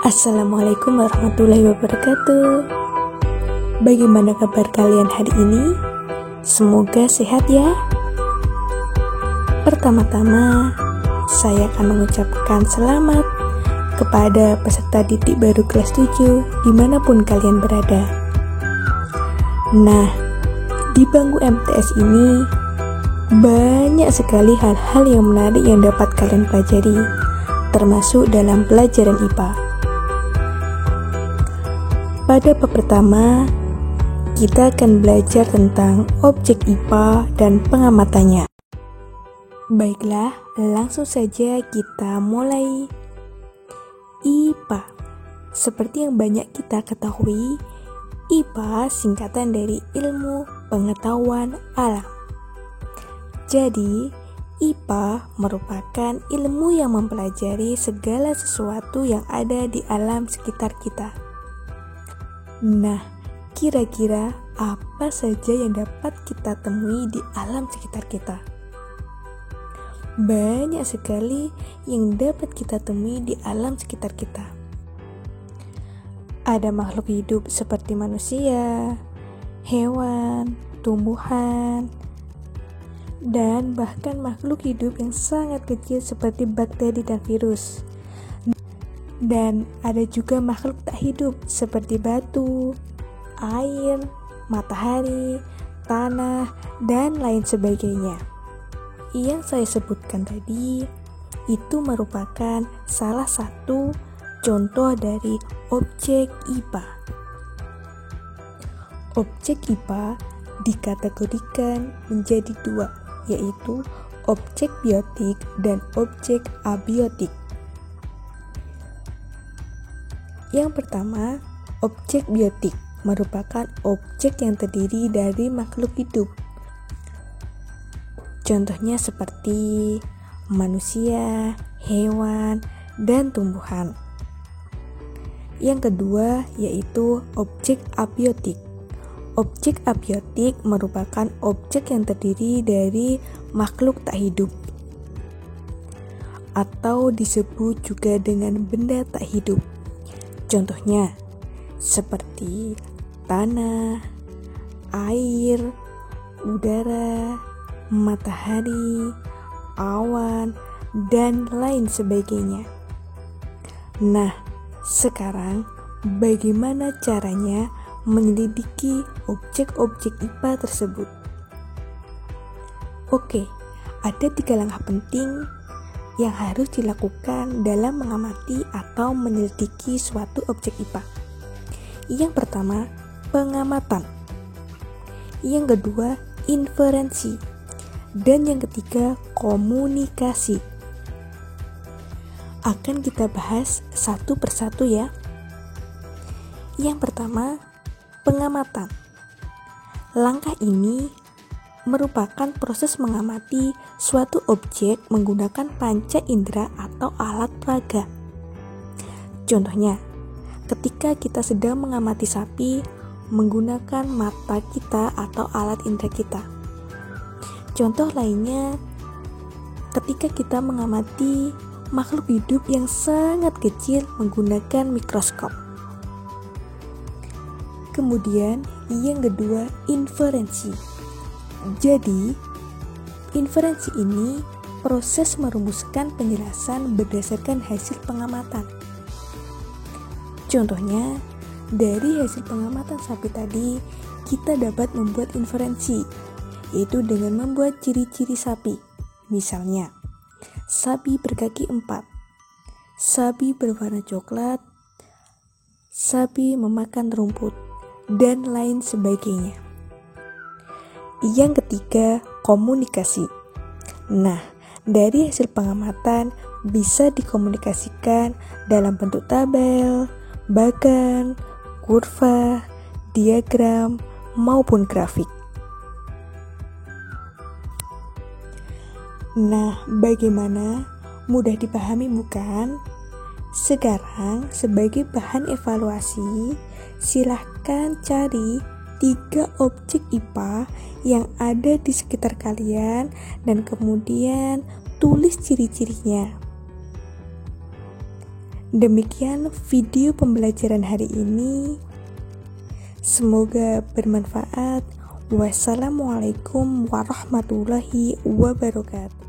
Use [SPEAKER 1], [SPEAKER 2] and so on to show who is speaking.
[SPEAKER 1] Assalamualaikum warahmatullahi wabarakatuh. Bagaimana kabar kalian hari ini? Semoga sehat ya. Pertama-tama, saya akan mengucapkan selamat kepada peserta didik baru kelas 7 dimanapun kalian berada. Nah, di bangku MTS ini banyak sekali hal-hal yang menarik yang dapat kalian pelajari, termasuk dalam pelajaran IPA. Pada bab pertama, kita akan belajar tentang objek IPA dan pengamatannya. Baiklah, langsung saja kita mulai. IPA. Seperti yang banyak kita ketahui, IPA singkatan dari ilmu pengetahuan alam. Jadi, IPA merupakan ilmu yang mempelajari segala sesuatu yang ada di alam sekitar kita. Nah, kira-kira apa saja yang dapat kita temui di alam sekitar kita? Banyak sekali yang dapat kita temui di alam sekitar kita. Ada makhluk hidup seperti manusia, hewan, tumbuhan, dan bahkan makhluk hidup yang sangat kecil seperti bakteri dan virus. Dan ada juga makhluk tak hidup seperti batu, air, matahari, tanah, dan lain sebagainya. Yang saya sebutkan tadi itu merupakan salah satu contoh dari objek IPA. Objek IPA dikategorikan menjadi dua, yaitu objek biotik dan objek abiotik. Yang pertama, objek biotik merupakan objek yang terdiri dari makhluk hidup. Contohnya seperti manusia, hewan, dan tumbuhan. Yang kedua yaitu objek abiotik. Objek abiotik merupakan objek yang terdiri dari makhluk tak hidup, atau disebut juga dengan benda tak hidup. Contohnya seperti tanah, air, udara, matahari, awan, dan lain sebagainya. Nah, sekarang bagaimana caranya menyelidiki objek-objek IPA tersebut? Oke, ada 3 langkah penting yang harus dilakukan dalam mengamati atau menyelidiki suatu objek IPA. Yang pertama, pengamatan. Yang kedua, inferensi. Dan yang ketiga, komunikasi. Akan kita bahas satu persatu ya. Yang pertama, pengamatan. Langkah ini merupakan proses mengamati suatu objek menggunakan panca indera atau alat peraga. Contohnya, ketika kita sedang mengamati sapi menggunakan mata kita atau alat indera kita. Contoh lainnya, ketika kita mengamati makhluk hidup yang sangat kecil menggunakan mikroskop. Kemudian, yang kedua, inferensi. Jadi, inferensi ini proses merumuskan penjelasan berdasarkan hasil pengamatan. Contohnya, dari hasil pengamatan sapi tadi, kita dapat membuat inferensi, yaitu dengan membuat ciri-ciri sapi. Misalnya, sapi berkaki 4, sapi berwarna coklat, sapi memakan rumput, dan lain sebagainya. Yang ketiga, komunikasi. Nah, dari hasil pengamatan bisa dikomunikasikan dalam bentuk tabel, bagan, kurva, diagram, maupun grafik. Nah, bagaimana? Mudah dipahami bukan? Sekarang, sebagai bahan evaluasi, silahkan cari 3 objek IPA yang ada di sekitar kalian dan kemudian tulis ciri-cirinya. Demikian video pembelajaran hari ini. Semoga bermanfaat. Wassalamualaikum warahmatullahi wabarakatuh.